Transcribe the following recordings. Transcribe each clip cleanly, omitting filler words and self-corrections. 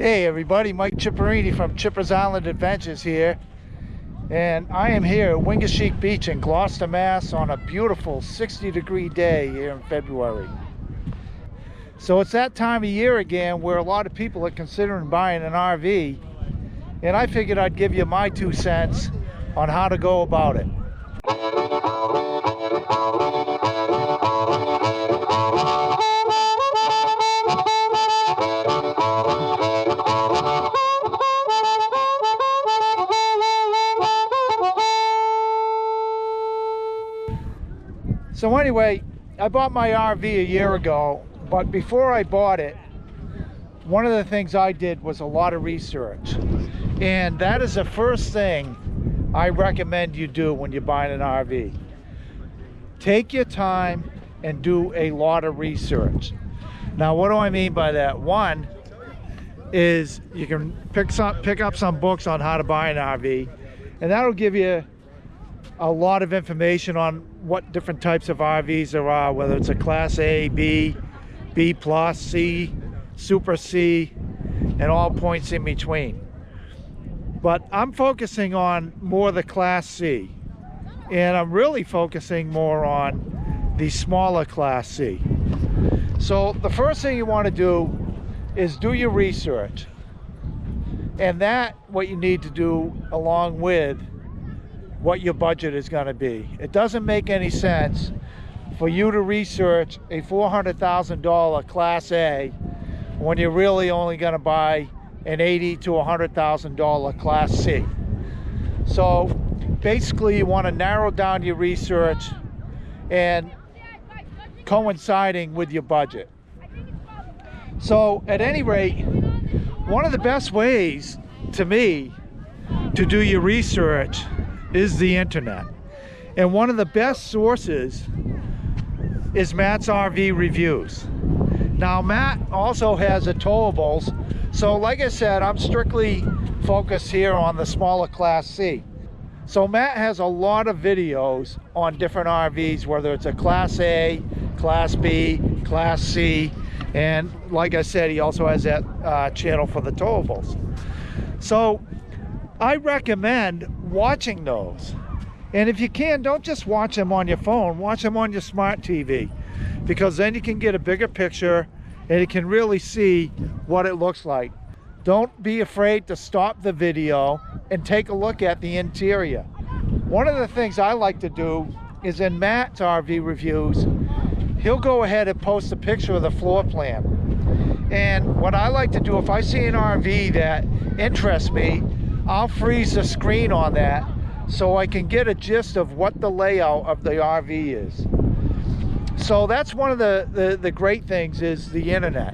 Hey everybody, Mike Chipperini from Chipper's Island Adventures here, and I am here at Wingasheek Beach in Gloucester, Mass on a beautiful 60-degree day here in February. So it's that time of year again where a lot of people are considering buying an RV, and I figured I'd give you my 2 cents on how to go about it. So anyway, I bought my RV a year ago, but before I bought it, one of the things I did was a lot of research. And that is the first thing I recommend you do when you're buying an RV. Take your time and do a lot of research. Now, what do I mean by that? One is you can pick up some books on how to buy an RV, and that'll give you a lot of information on what different types of RVs there are, whether it's a Class A, B, B plus, C, Super C, and all points in between. But I'm focusing on more the Class C, and I'm really focusing more on the smaller Class C. So the first thing you want to do is do your research, and that what you need to do along with what your budget is going to be. It doesn't make any sense for you to research a $400,000 Class A when you're really only going to buy an $80,000 to $100,000 Class C. So basically you want to narrow down your research and coinciding with your budget. So at any rate, one of the best ways to me to do your research is the internet. And one of the best sources is Matt's RV Reviews. Now Matt also has a towables, so like I said, I'm strictly focused here on the smaller Class C. So Matt has a lot of videos on different RVs, whether it's a Class A, Class B, Class C, and like I said, he also has that channel for the towables. So I recommend watching those. And if you can, don't just watch them on your phone, watch them on your smart TV, because then you can get a bigger picture and you can really see what it looks like. Don't be afraid to stop the video and take a look at the interior. One of the things I like to do is in Matt's RV Reviews, he'll go ahead and post a picture of the floor plan. And what I like to do, if I see an RV that interests me, I'll freeze the screen on that so I can get a gist of what the layout of the RV is. So that's one of the great things is the internet.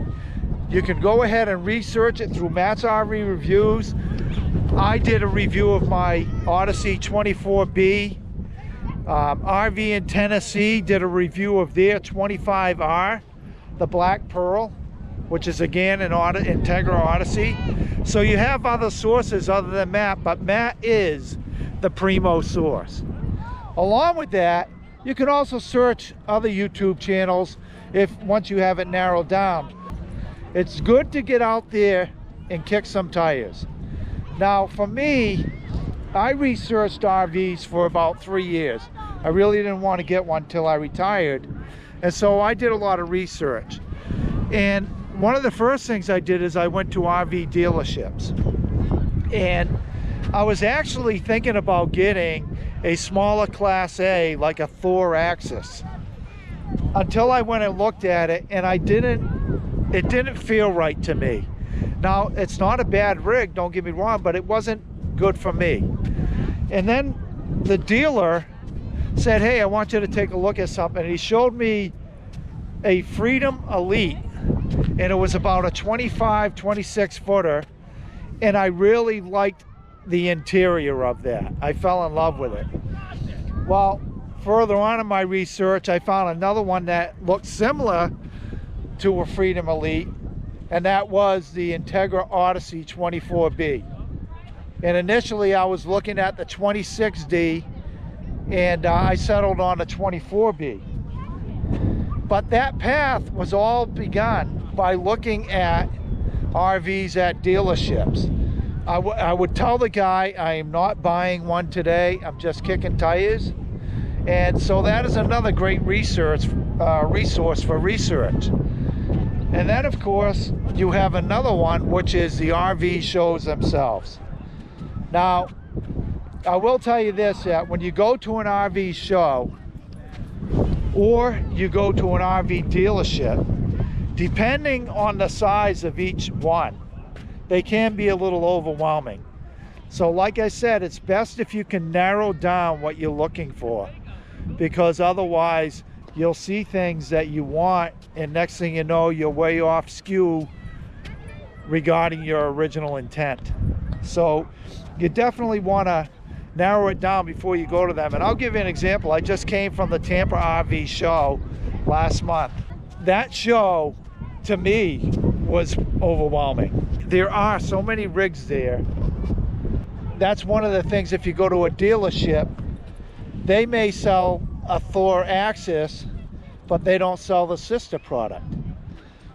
You can go ahead and research it through Matt's RV Reviews. I did a review of my Odyssey 24B. RV in Tennessee did a review of their 25R, the Black Pearl, which is again an Integra Odyssey. So you have other sources other than Matt, but Matt is the primo source. Along with that, you can also search other YouTube channels once you have it narrowed down. It's good to get out there and kick some tires. Now for me, I researched RVs for about 3 years. I really didn't want to get one till I retired, and so I did a lot of research. And one of the first things I did is I went to RV dealerships, and I was actually thinking about getting a smaller Class A, like a Thor Axis, until I went and looked at it, and it didn't feel right to me. Now, it's not a bad rig, don't get me wrong, but it wasn't good for me. And then the dealer said, hey, I want you to take a look at something. And he showed me a Freedom Elite, and it was about a 26 footer, and I really liked the interior of that. I fell in love with it. Well, further on in my research, I found another one that looked similar to a Freedom Elite, and that was the Integra Odyssey 24B. And initially I was looking at the 26D, and I settled on a 24B. But that path was all begun by looking at RVs at dealerships. I would tell the guy I am not buying one today, I'm just kicking tires. And so that is another great resource for research. And then of course you have another one, which is the RV shows themselves. Now I will tell you this, that when you go to an RV show or you go to an RV dealership, depending on the size of each one, they can be a little overwhelming. So like I said, it's best if you can narrow down what you're looking for, because otherwise you'll see things that you want and next thing you know, you're way off skew regarding your original intent. So you definitely want to narrow it down before you go to them. And I'll give you an example. I just came from the Tampa RV show last month. That show to me was overwhelming. There are so many rigs there. That's one of the things. If you go to a dealership, they may sell a Thor Axis, but they don't sell the sister product,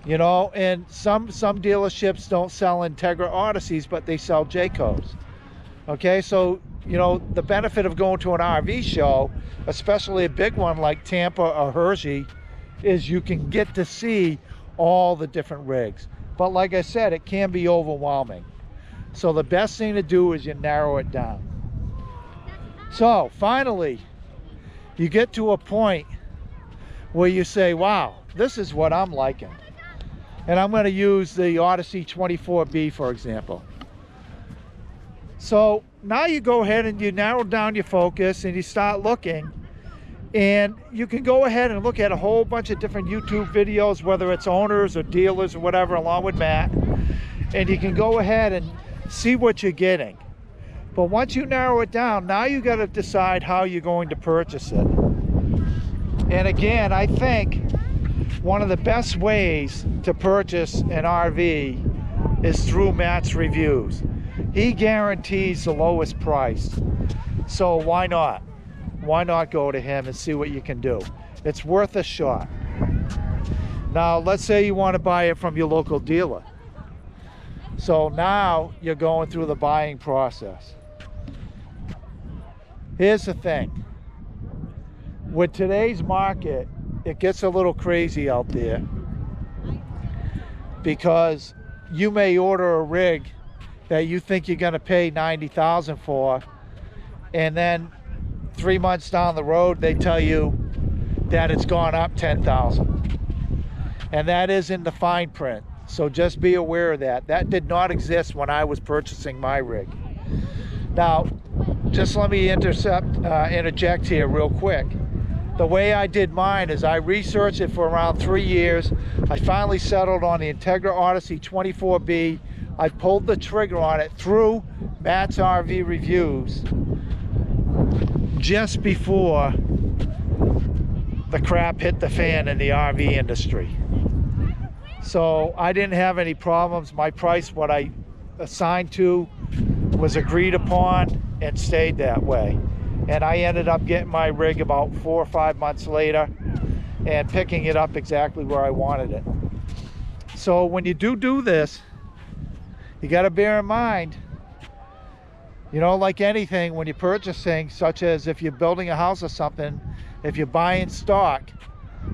you know. And some dealerships don't sell Integra Odysseys, but they sell Jaycos. Okay, so you know, the benefit of going to an RV show, especially a big one like Tampa or Hershey, is you can get to see all the different rigs. But like I said, it can be overwhelming. So the best thing to do is you narrow it down. So finally, you get to a point where you say, wow, this is what I'm liking. And I'm going to use the Odyssey 24B, for example. So now you go ahead and you narrow down your focus and you start looking, and you can go ahead and look at a whole bunch of different YouTube videos, whether it's owners or dealers or whatever, along with Matt, and you can go ahead and see what you're getting. But once you narrow it down, now you got to decide how you're going to purchase it. And again, I think one of the best ways to purchase an RV is through Matt's reviews. He guarantees the lowest price. So why not? Why not go to him and see what you can do? It's worth a shot. Now, let's say you want to buy it from your local dealer. So now you're going through the buying process. Here's the thing. With today's market, it gets a little crazy out there, because you may order a rig that you think you're going to pay $90,000 for, and then 3 months down the road they tell you that it's gone up $10,000, and that is in the fine print. So just be aware of that. That did not exist when I was purchasing my rig. Now, just let me interject here real quick. The way I did mine is I researched it for around 3 years. I finally settled on the Integra Odyssey 24B. I pulled the trigger on it through Matt's RV reviews just before the crap hit the fan in the RV industry. So I didn't have any problems. My price, what I assigned to, was agreed upon and stayed that way. And I ended up getting my rig about 4 or 5 months later and picking it up exactly where I wanted it. So when you do this, you got to bear in mind, you know, like anything, when you're purchasing, such as if you're building a house or something, if you're buying stock,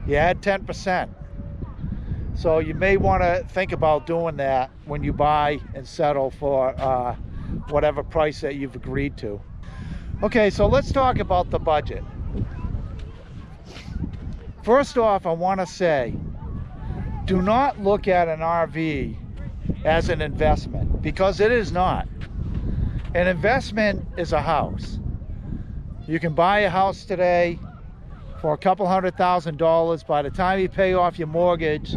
you add 10%. So you may want to think about doing that when you buy and settle for whatever price that you've agreed to. Okay, so let's talk about the budget. First off, I want to say, do not look at an RV as an investment, because it is not. An investment is a house. You can buy a house today for a couple $100,000. By the time you pay off your mortgage,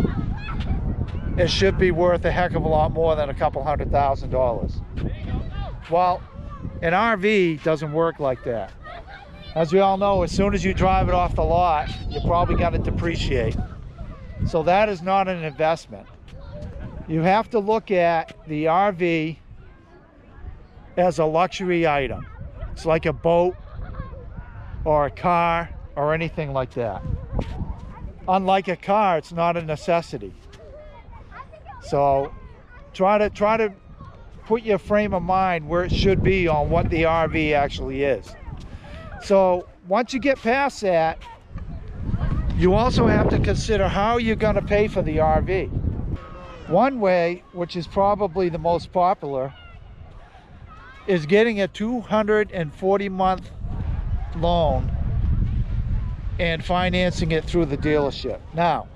it should be worth a heck of a lot more than a couple $100,000. Well, an RV doesn't work like that. As we all know, as soon as you drive it off the lot, you're probably going to depreciate. So that is not an investment. You have to look at the RV as a luxury item. It's like a boat or a car or anything like that. Unlike a car, it's not a necessity. So try to put your frame of mind where it should be on what the RV actually is. So once you get past that, you also have to consider how you're going to pay for the RV. One way, which is probably the most popular, is getting a 240-month loan and financing it through the dealership. Now,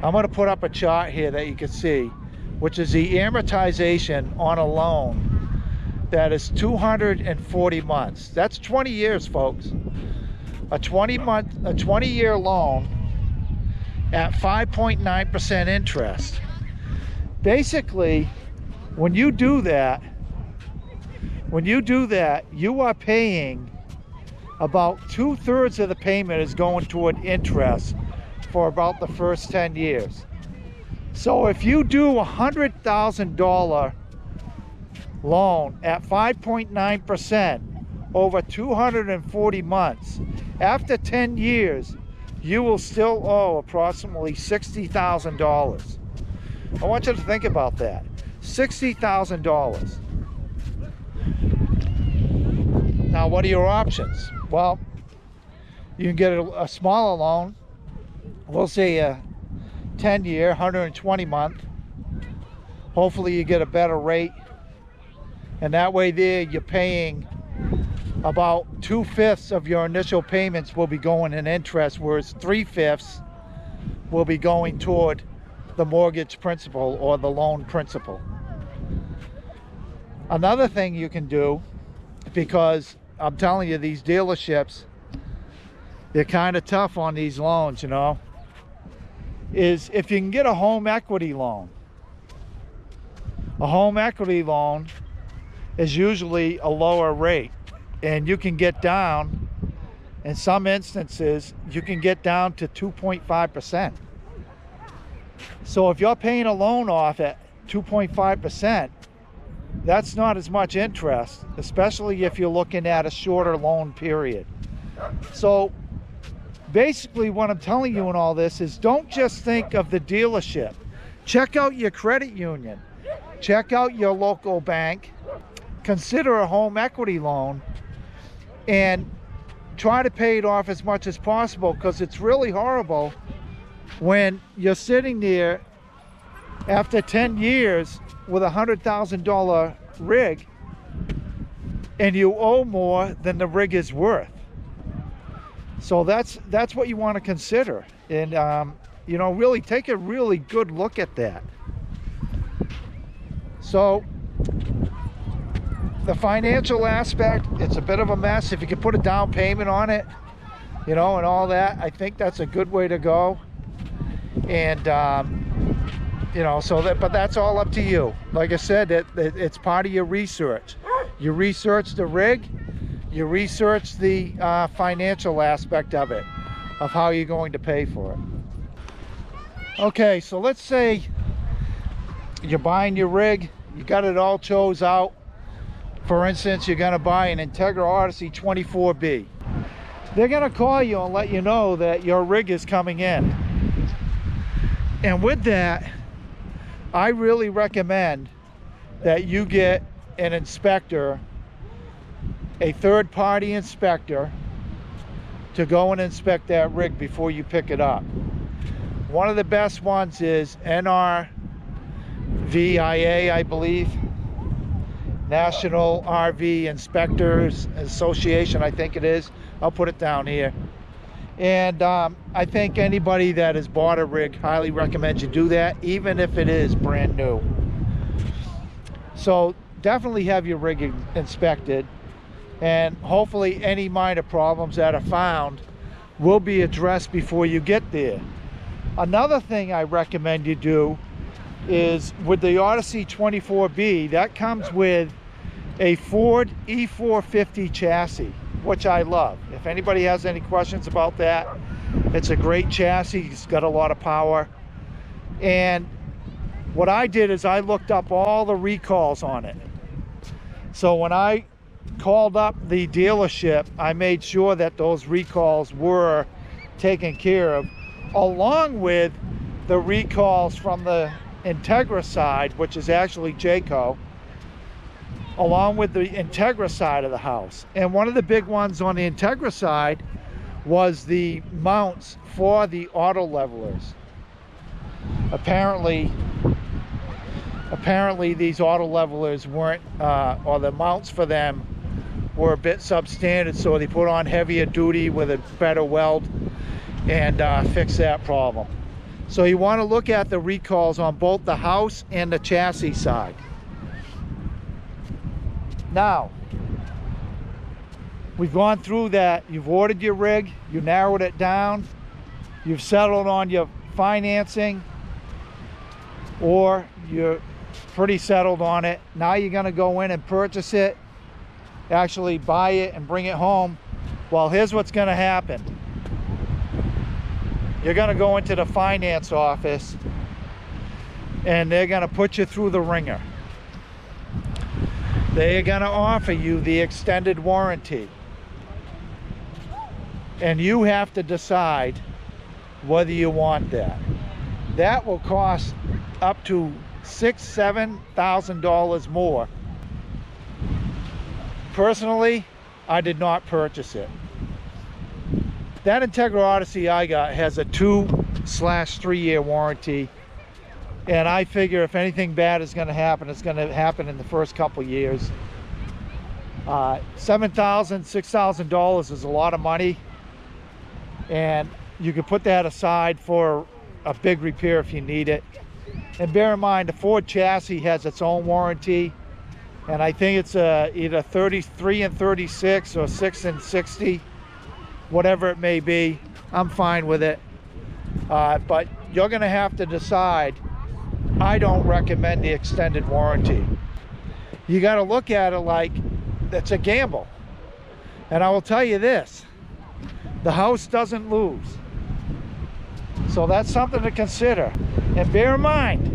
I'm going to put up a chart here that you can see, which is the amortization on a loan that is 240 months. That's 20 years, folks. A 20-year loan at 5.9% interest. Basically, when you do that, you are paying about 2/3 of the payment is going toward interest for about the first 10 years. So if you do a $100,000 loan at 5.9% over 240 months, after 10 years, you will still owe approximately $60,000. I want you to think about that. $60,000. Now, what are your options? Well, you can get a smaller loan. We'll say a 10-year, 120-month. Hopefully you get a better rate. And that way there, you're paying about 2/5 of your initial payments will be going in interest, whereas 3/5 will be going toward the mortgage principal or the loan principal. Another thing you can do, because I'm telling you, these dealerships, they're kind of tough on these loans, you know, is if you can get a home equity loan. A home equity loan is usually a lower rate, and you can get down, in some instances, you can get down to 2.5%. So if you're paying a loan off at 2.5%, that's not as much interest, especially if you're looking at a shorter loan period. So basically what I'm telling you in all this is, don't just think of the dealership. Check out your credit union. Check out your local bank. Consider a home equity loan and try to pay it off as much as possible, because it's really horrible when you're sitting there after 10 years with a $100,000 rig and you owe more than the rig is worth. So that's what you want to consider, and you know, really take a really good look at that. So the financial aspect, it's a bit of a mess. If you can put a down payment on it, you know, and all that, I think that's a good way to go. And you know, so that, but that's all up to you. Like I said, it's part of your research. You research the rig, you research the financial aspect of it, of how you're going to pay for it. Okay, so let's say you're buying your rig, you got it all chose out. For instance, you're gonna buy an Integra Odyssey 24B. They're gonna call you and let you know that your rig is coming in. And with that, I really recommend that you get an inspector, a third-party inspector, to go and inspect that rig before you pick it up. One of the best ones is NRVIA, I believe, National RV Inspectors Association, I think it is. I'll put it down here. And I think anybody that has bought a rig highly recommends you do that, even if it is brand new. So definitely have your rig inspected, and hopefully any minor problems that are found will be addressed before you get there. Another thing I recommend you do is, with the Odyssey 24B, that comes with a Ford E450 chassis, which I love. If anybody has any questions about that, it's a great chassis. It's got a lot of power. And what I did is I looked up all the recalls on it. So when I called up the dealership, I made sure that those recalls were taken care of, along with the recalls from the Integra side, which is actually Jayco, along with the Integra side of the house. And one of the big ones on the Integra side was the mounts for the auto levelers. Apparently these auto levelers weren't, or the mounts for them were a bit substandard, so they put on heavier duty with a better weld and fix that problem. So you want to look at the recalls on both the house and the chassis side. Now, we've gone through that. You've ordered your rig, you narrowed it down, you've settled on your financing, or you're pretty settled on it. Now you're going to go in and purchase it, actually buy it and bring it home. Well, here's what's going to happen. You're going to go into the finance office and they're going to put you through the ringer. They're going to offer you the extended warranty, and you have to decide whether you want that. That will cost up to $6,000–$7,000 more. Personally, I did not purchase it. That Integra Odyssey I got has a 2/3 year warranty, and I figure if anything bad is going to happen, it's going to happen in the first couple years. $7,000, $6,000 is a lot of money, and you can put that aside for a big repair if you need it. And bear in mind, the Ford chassis has its own warranty, and I think it's either 33 and 36 or 6 and 60, whatever it may be. I'm fine with it, but you're going to have to decide. I don't recommend the extended warranty. You got to look at it like it's a gamble. And I will tell you this, the house doesn't lose. So that's something to consider. And bear in mind,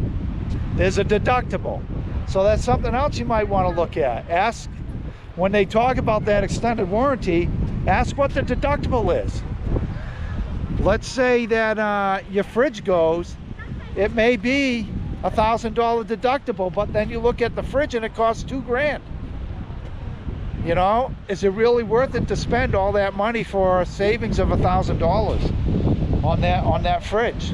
there's a deductible. So that's something else you might want to look at. Ask, when they talk about that extended warranty, ask what the deductible is. Let's say that your fridge goes, it may be $1,000 deductible, but then you look at the fridge and it costs $2,000. You know, is it really worth it to spend all that money for a savings of $1,000 on that fridge?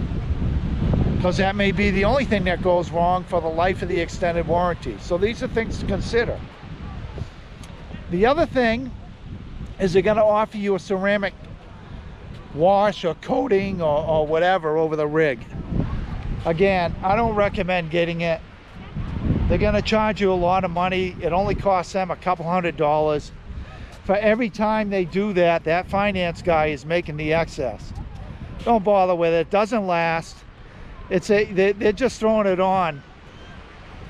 Because that may be the only thing that goes wrong for the life of the extended warranty. So these are things to consider. The other thing is they're going to offer you a ceramic wash or coating or whatever over the rig. Again, I don't recommend getting it. They're going to charge you a lot of money. It only costs them a couple $100. For every time they do that, that finance guy is making the excess. Don't bother with it. It doesn't last. They're just throwing it on.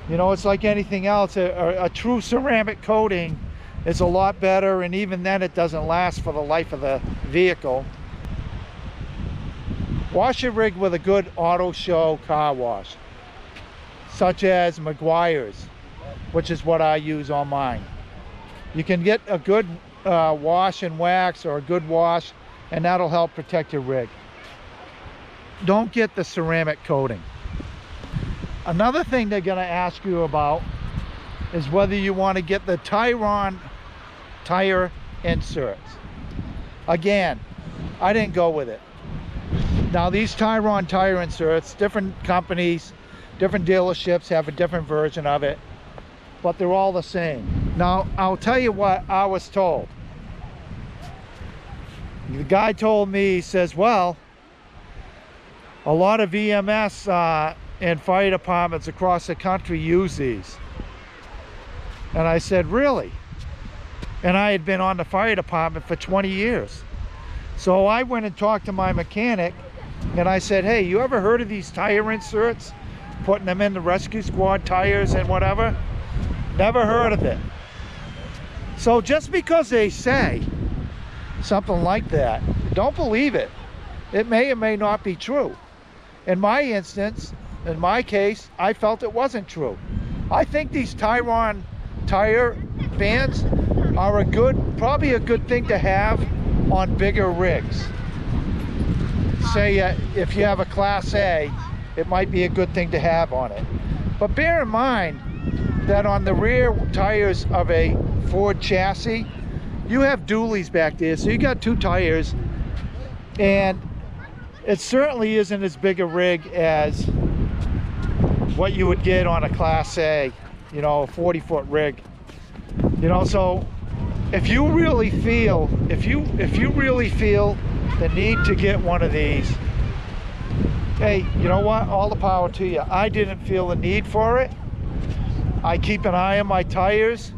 You know, it's like anything else. A true ceramic coating is a lot better, and even then it doesn't last for the life of the vehicle. Wash your rig with a good auto show car wash, such as Meguiar's, which is what I use on mine. You can get a good wash and wax, or a good wash, and that'll help protect your rig. Don't get the ceramic coating. Another thing they're going to ask you about is whether you want to get the Tyron tire inserts. Again, I didn't go with it. Now these Tyron tire inserts, different companies, different dealerships have a different version of it, but they're all the same. Now I'll tell you what I was told. The guy told me, he says, well, a lot of EMS and fire departments across the country use these. And I said, really? And I had been on the fire department for 20 years. So I went and talked to my mechanic, and I said, hey, you ever heard of these tire inserts? Putting them in the rescue squad tires and whatever? Never heard of it. So just because they say something like that, don't believe it. It may or may not be true. In my instance, in my case, I felt it wasn't true. I think these Tyron tire bands are probably a good thing to have on bigger rigs. Say if you have a Class A it might be a good thing to have on it. But bear in mind that on the rear tires of a Ford chassis, you have dualies back there, so you got 2 tires, and it certainly isn't as big a rig as what you would get on a Class A, you know, a 40-foot rig. You know, so if you really feel the need to get one of these, hey, you know what, all the power to you. I didn't feel the need for it. I keep an eye on my tires.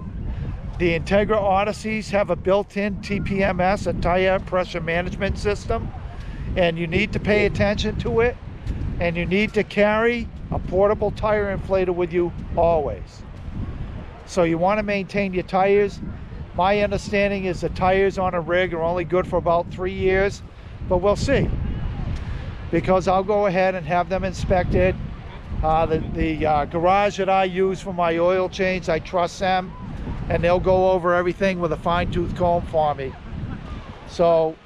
The Integra Odysseys have a built-in TPMS, a tire pressure management system, and you need to pay attention to it, and you need to carry a portable tire inflator with you always. So you want to maintain your tires. My understanding is the tires on a rig are only good for about 3 years, but we'll see, because I'll go ahead and have them inspected. The garage that I use for my oil change, I trust them, and they'll go over everything with a fine-tooth comb for me. So,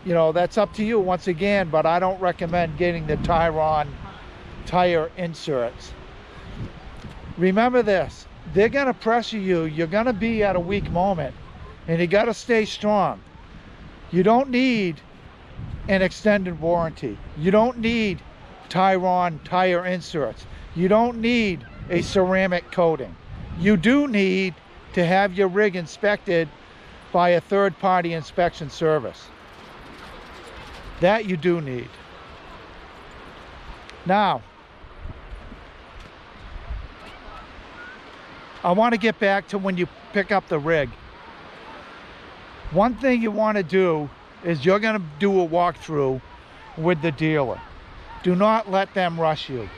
you know, that's up to you once again, but I don't recommend getting the Tyron tire inserts. Remember this, they're gonna pressure you. You're gonna be at a weak moment, and you gotta stay strong. You don't need an extended warranty. You don't need Tyron tire inserts. You don't need a ceramic coating. You do need to have your rig inspected by a third-party inspection service. That you do need. Now, I want to get back to when you pick up the rig. One thing you want to do is you're going to do a walkthrough with the dealer. Do not let them rush you.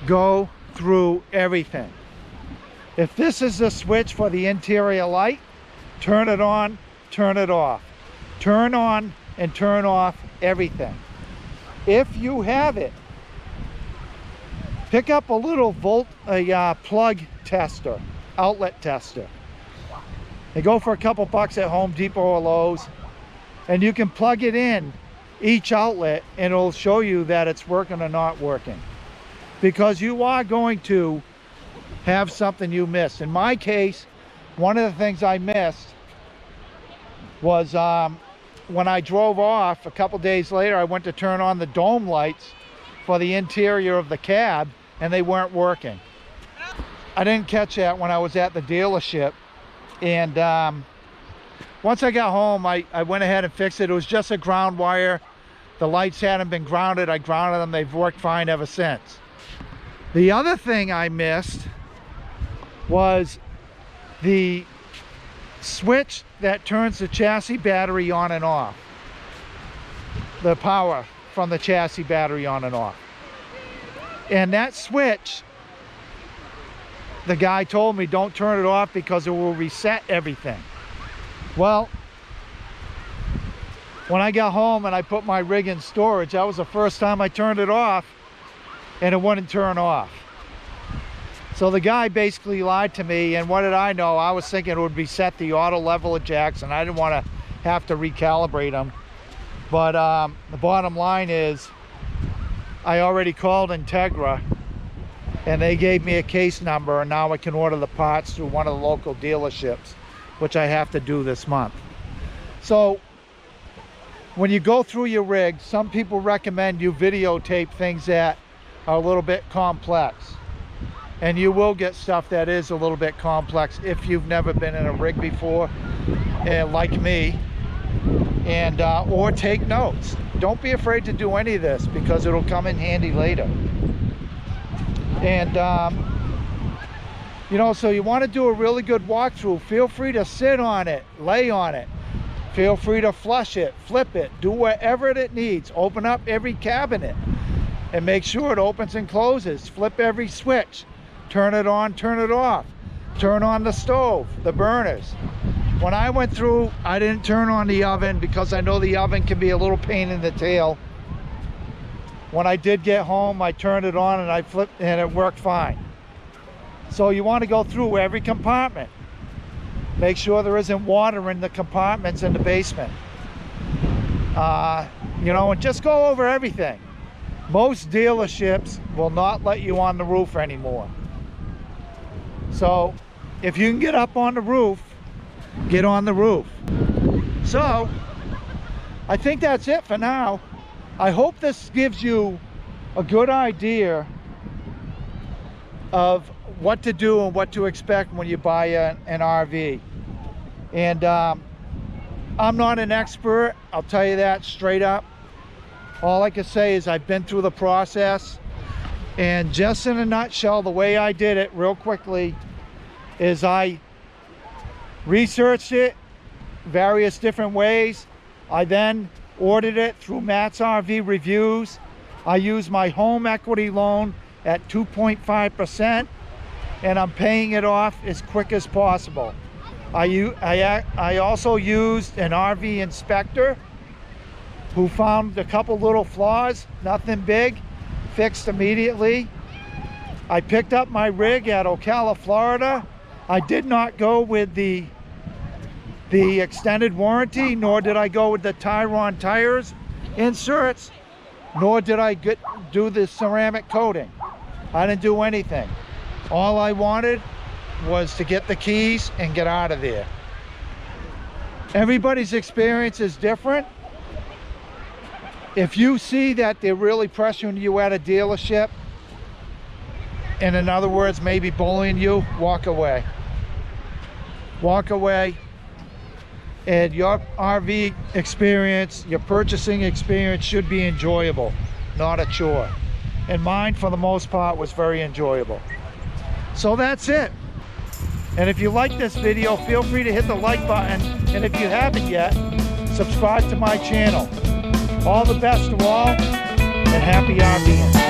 Go through everything. If this is the switch for the interior light, turn it on, turn it off. Turn on and turn off everything. If you have it, pick up a little plug tester, outlet tester. They go for a couple bucks at Home Depot or Lowe's, and you can plug it in each outlet and it'll show you that it's working or not working, because you are going to have something you missed. In my case, one of the things I missed was when I drove off a couple days later, I went to turn on the dome lights for the interior of the cab and they weren't working. I didn't catch that when I was at the dealership, and once I got home, I went ahead and fixed it. It was just a ground wire. The lights hadn't been grounded. I grounded them. They've worked fine ever since. The other thing I missed was the switch that turns the chassis battery on and off. The power from the chassis battery on and off. And that switch, the guy told me don't turn it off because it will reset everything. Well, when I got home and I put my rig in storage, that was the first time I turned it off and it wouldn't turn off. So the guy basically lied to me, and what did I know? I was thinking it would reset the auto level jacks, and I didn't want to have to recalibrate them. But the bottom line is I already called Integra and they gave me a case number, and now I can order the parts through one of the local dealerships, which I have to do this month. So when you go through your rig, some people recommend you videotape things that are a little bit complex. And you will get stuff that is a little bit complex if you've never been in a rig before, like me, and or take notes. Don't be afraid to do any of this, because it'll come in handy later. And you know, so you want to do a really good walkthrough. Feel free to sit on it, lay on it. Feel free to flush it, flip it, do whatever it needs. Open up every cabinet and make sure it opens and closes. Flip every switch. Turn it on, turn it off. Turn on the stove, the burners. When I went through, I didn't turn on the oven because I know the oven can be a little pain in the tail. When I did get home, I turned it on and I flipped, and it worked fine. So you want to go through every compartment. Make sure there isn't water in the compartments in the basement. You know, and just go over everything. most dealerships will not let you on the roof anymore. So if you can get up on the roof, get on the roof. So I think that's it for now. I hope this gives you a good idea of what to do and what to expect when you buy an RV. And I'm not an expert, I'll tell you that straight up. All I can say is I've been through the process, and just in a nutshell, the way I did it real quickly is I researched it various different ways. I then ordered it through Matt's RV Reviews. I used my home equity loan at 2.5%, and I'm paying it off as quick as possible. I also used an RV inspector who found a couple little flaws, nothing big, fixed immediately. I picked up my rig at Ocala, Florida. I did not go with the extended warranty, nor did I go with the Tyron tires inserts, nor did I do the ceramic coating. I didn't do anything. All I wanted was to get the keys and get out of there. Everybody's experience is different. If you see that they're really pressuring you at a dealership, and in other words, maybe bullying you, walk away. Walk away, and your RV experience, your purchasing experience should be enjoyable, not a chore. And mine, for the most part, was very enjoyable. So that's it. And if you like this video, feel free to hit the like button. And if you haven't yet, subscribe to my channel. All the best to all, and happy RVing.